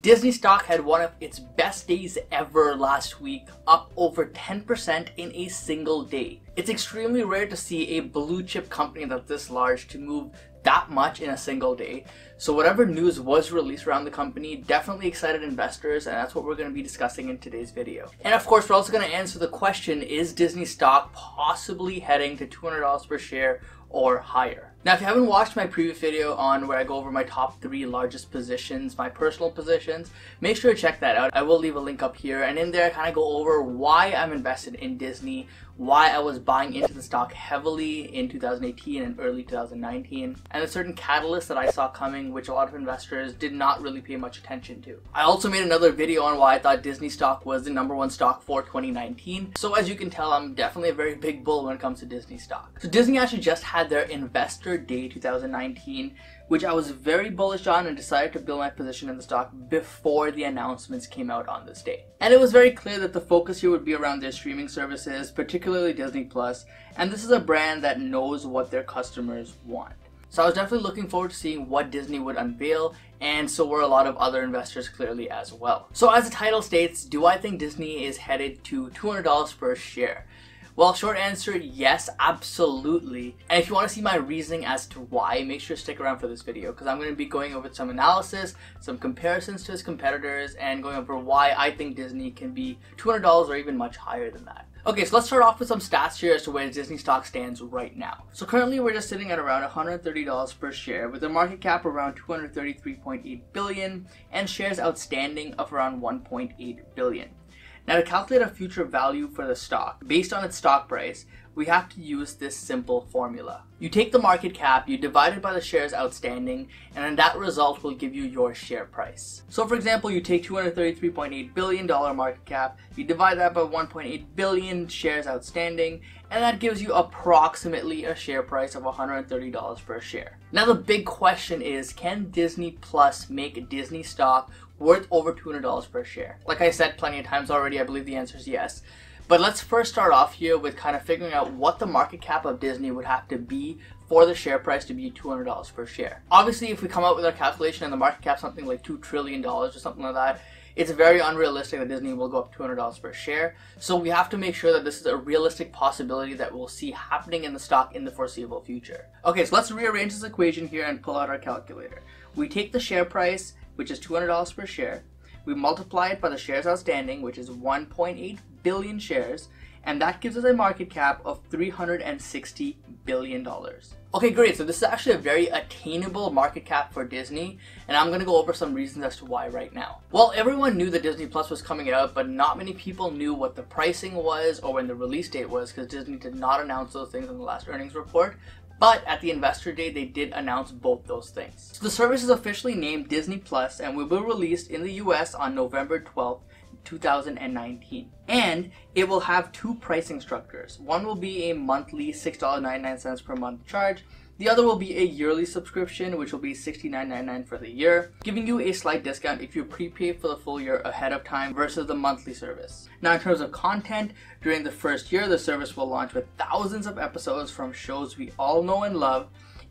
Disney stock had one of its best days ever last week, up over 10% in a single day. It's extremely rare to see a blue chip company that's this large to move that much in a single day. So whatever news was released around the company definitely excited investors, and that's what we're going to be discussing in today's video. And of course, we're also going to answer the question, is Disney stock possibly heading to $200 per share or higher? Now, if you haven't watched my previous video on where I go over my top 3 largest positions, my personal positions, make sure to check that out. I will leave a link up here, and in there I kind of go over why I'm invested in Disney, why I was buying into the stock heavily in 2018 and early 2019, and a certain catalyst that I saw coming which a lot of investors did not really pay much attention to. I also made another video on why I thought Disney stock was the #1 stock for 2019. So as you can tell, I'm definitely a very big bull when it comes to Disney stock. So Disney actually just had their Investor Day 2019, which I was very bullish on and decided to build my position in the stock before the announcements came out on this day. And it was very clear that the focus here would be around their streaming services, particularly Disney Plus, and this is a brand that knows what their customers want. So I was definitely looking forward to seeing what Disney would unveil, and so were a lot of other investors clearly as well. So as the title states, do I think Disney is headed to $200 per share? Well, short answer, yes, absolutely. And if you want to see my reasoning as to why, make sure to stick around for this video, because I'm going to be going over some analysis, some comparisons to its competitors, and going over why I think Disney can be $200 or even much higher than that. Okay, so let's start off with some stats here as to where Disney stock stands right now. So currently we're just sitting at around $130 per share with a market cap around $233.8 billion and shares outstanding of around 1.8 billion. Now, to calculate a future value for the stock based on its stock price, we have to use this simple formula. You take the market cap, you divide it by the shares outstanding, and then that result will give you your share price. So for example, you take $233.8 billion market cap, you divide that by 1.8 billion shares outstanding, and that gives you approximately a share price of $130 per share. Now the big question is, can Disney Plus make Disney stock worth over $200 per share? Like I said plenty of times already, I believe the answer is yes. But let's first start off here with kind of figuring out what the market cap of Disney would have to be for the share price to be $200 per share. Obviously, if we come out with our calculation and the market cap something like $2 trillion or something like that, it's very unrealistic that Disney will go up $200 per share. So we have to make sure that this is a realistic possibility that we'll see happening in the stock in the foreseeable future. Okay, so let's rearrange this equation here and pull out our calculator. We take the share price, which is $200 per share. We multiply it by the shares outstanding, which is 1.8 billion shares, and that gives us a market cap of $360 billion. Okay, great. So this is actually a very attainable market cap for Disney, and I'm going to go over some reasons as to why right now. Well, everyone knew that Disney Plus was coming out, but not many people knew what the pricing was or when the release date was, because Disney did not announce those things in the last earnings report. But at the Investor Day, they did announce both those things. So the service is officially named Disney Plus and will be released in the US on November 12th, 2019. And it will have 2 pricing structures. One will be a monthly $6.99 per month charge. The other will be a yearly subscription, which will be $69.99 for the year, giving you a slight discount if you prepay for the full year ahead of time versus the monthly service. Now, in terms of content, during the first year, the service will launch with thousands of episodes from shows we all know and love,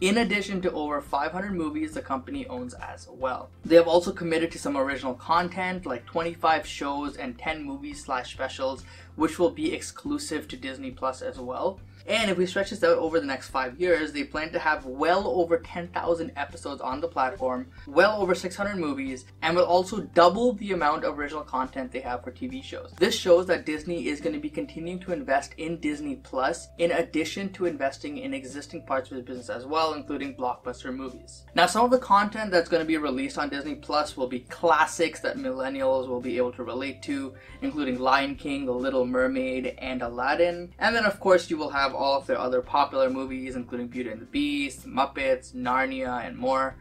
in addition to over 500 movies the company owns as well. They have also committed to some original content like 25 shows and 10 movies/specials, which will be exclusive to Disney Plus as well. And if we stretch this out over the next 5 years, they plan to have well over 10,000 episodes on the platform, well over 600 movies, and will also double the amount of original content they have for TV shows. This shows that Disney is going to be continuing to invest in Disney Plus in addition to investing in existing parts of the business as well, including blockbuster movies. Now, some of the content that's going to be released on Disney Plus will be classics that millennials will be able to relate to, including Lion King, The Little Mermaid, and Aladdin. And then, of course, you will have all of their other popular movies, including Beauty and the Beast, Muppets, Narnia, and more.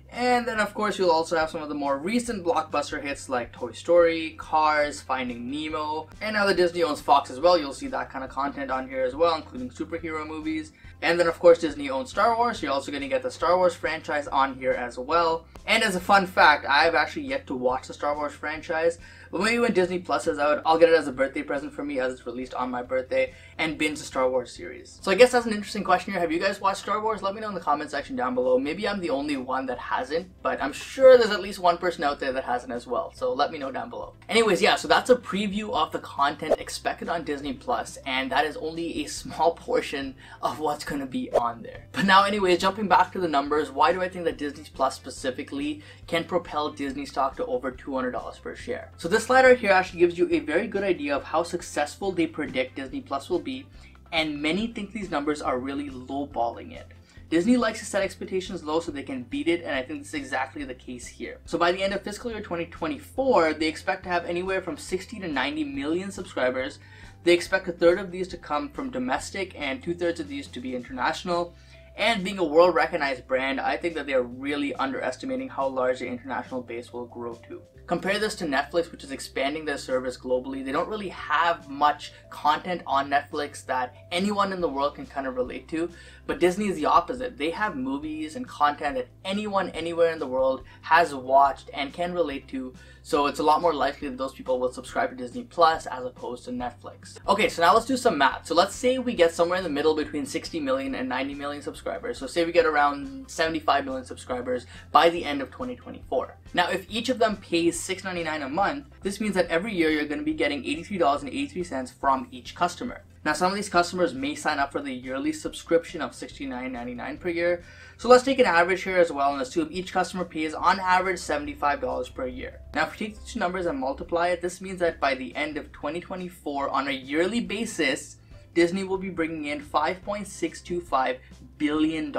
And then, of course, you'll also have some of the more recent blockbuster hits like Toy Story, Cars, Finding Nemo, and now that Disney owns Fox as well, you'll see that kind of content on here as well, including superhero movies. And then, of course, Disney owns Star Wars, so you're also going to get the Star Wars franchise on here as well. And as a fun fact, I've actually yet to watch the Star Wars franchise, but maybe when Disney Plus is out, I'll get it as a birthday present for me as it's released on my birthday and binge the Star Wars series. So I guess that's an interesting question here. Have you guys watched Star Wars? Let me know in the comment section down below. Maybe I'm the only one that hasn't, but I'm sure there's at least one person out there that hasn't as well, so let me know down below. Anyways, yeah, so that's a preview of the content expected on Disney Plus, and that is only a small portion of what's going to be on there. But now anyways, jumping back to the numbers, why do I think that Disney Plus specifically can propel Disney stock to over $200 per share? So this slide right here actually gives you a very good idea of how successful they predict Disney Plus will be, and many think these numbers are really lowballing it. Disney likes to set expectations low so they can beat it, and I think this is exactly the case here. So by the end of fiscal year 2024, they expect to have anywhere from 60 to 90 million subscribers. They expect a third of these to come from domestic and 2/3 of these to be international. And being a world recognized brand, I think that they are really underestimating how large the international base will grow to. Compare this to Netflix, which is expanding their service globally. They don't really have much content on Netflix that anyone in the world can kind of relate to, but Disney is the opposite. They have movies and content that anyone anywhere in the world has watched and can relate to, so it's a lot more likely that those people will subscribe to Disney Plus as opposed to Netflix. Okay, so now let's do some math. So let's say we get somewhere in the middle between 60 million and 90 million subscribers. So say we get around 75 million subscribers by the end of 2024. Now, if each of them pays $6.99 a month, this means that every year you're going to be getting $83.83 from each customer. Now, some of these customers may sign up for the yearly subscription of $69.99 per year. So let's take an average here as well and assume each customer pays on average $75 per year. Now, if we take these two numbers and multiply it, this means that by the end of 2024, on a yearly basis, Disney will be bringing in $5.625 billion.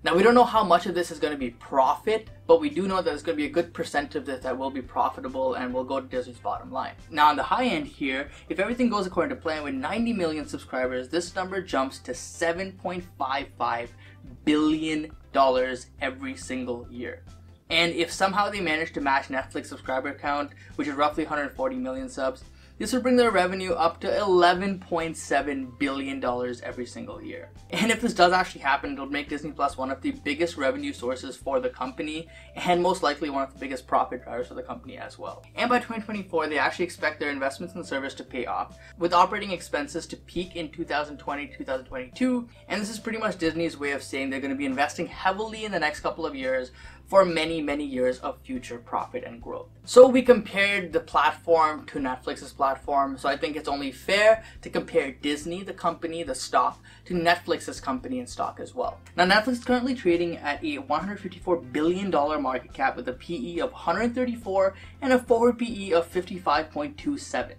Now, we don't know how much of this is going to be profit, but we do know that there's going to be a good percent of this that will be profitable and will go to Disney's bottom line. Now, on the high end here, if everything goes according to plan with 90 million subscribers, this number jumps to $7.55 billion every single year. And if somehow they manage to match Netflix subscriber count, which is roughly 140 million subs, this would bring their revenue up to $11.7 billion every single year. And if this does actually happen, it'll make Disney Plus one of the biggest revenue sources for the company, and most likely one of the biggest profit drivers for the company as well. And by 2024, they actually expect their investments in the service to pay off, with operating expenses to peak in 2020-2022. And this is pretty much Disney's way of saying they're going to be investing heavily in the next couple of years for many, many years of future profit and growth. So we compared the platform to Netflix's platform, so I think it's only fair to compare Disney, the company, the stock, to Netflix's company and stock as well. Now, Netflix is currently trading at a $154 billion market cap with a PE of 134 and a forward PE of 55.27.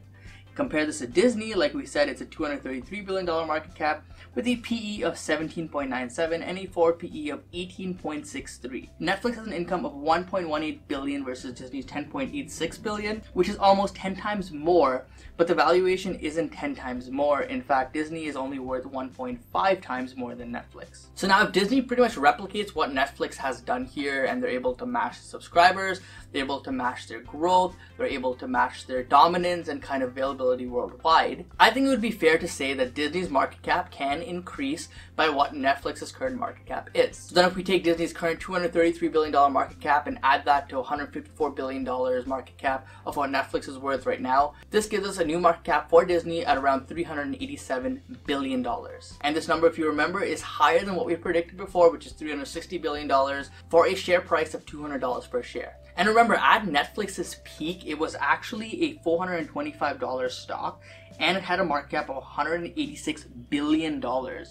Compare this to Disney, like we said, it's a $233 billion market cap with a PE of 17.97 and a forward PE of 18.63. Netflix has an income of 1.18 billion versus Disney's 10.86 billion, which is almost 10 times more, but the valuation isn't 10 times more. In fact, Disney is only worth 1.5 times more than Netflix. So now if Disney pretty much replicates what Netflix has done here and they're able to match subscribers, they're able to match their growth, they're able to match their dominance and kind of availability worldwide, I think it would be fair to say that Disney's market cap can increase by what Netflix's current market cap is. So then if we take Disney's current $233 billion market cap and add that to $154 billion market cap of what Netflix is worth right now, this gives us a new market cap for Disney at around $387 billion. And this number, if you remember, is higher than what we predicted before, which is $360 billion for a share price of $200 per share. And remember, at Netflix's peak, it was actually a $425 stock, and it had a market cap of $186 billion,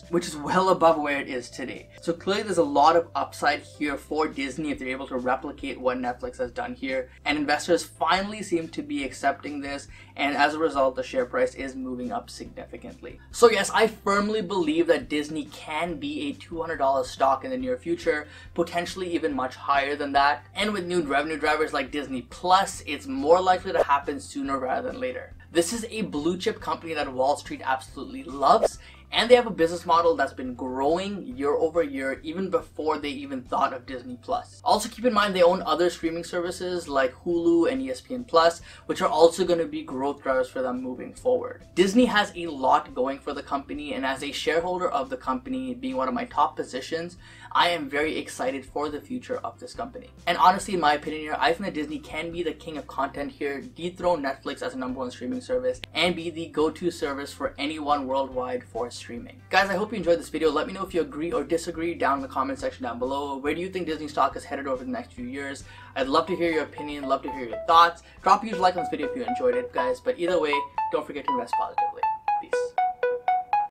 which is well above where it is today. So clearly there's a lot of upside here for Disney if they're able to replicate what Netflix has done here, and investors finally seem to be accepting this, and as a result the share price is moving up significantly. So yes, I firmly believe that Disney can be a $200 stock in the near future, potentially even much higher than that, and with new revenue drivers like Disney Plus, it's more likely to happen sooner rather than later. This is a blue chip company that Wall Street absolutely loves, and they have a business model that's been growing year over year even before they even thought of Disney Plus. Also keep in mind they own other streaming services like Hulu and ESPN Plus, which are also going to be growth drivers for them moving forward. Disney has a lot going for the company, and as a shareholder of the company, being one of my top positions, I am very excited for the future of this company. And honestly, in my opinion here, I think that Disney can be the king of content here, dethrone Netflix as a #1 streaming service, and be the go-to service for anyone worldwide for streaming. Guys, I hope you enjoyed this video. Let me know if you agree or disagree down in the comment section down below. Where do you think Disney stock is headed over the next few years? I'd love to hear your opinion, love to hear your thoughts. Drop a huge like on this video if you enjoyed it, guys. But either way, don't forget to invest positively.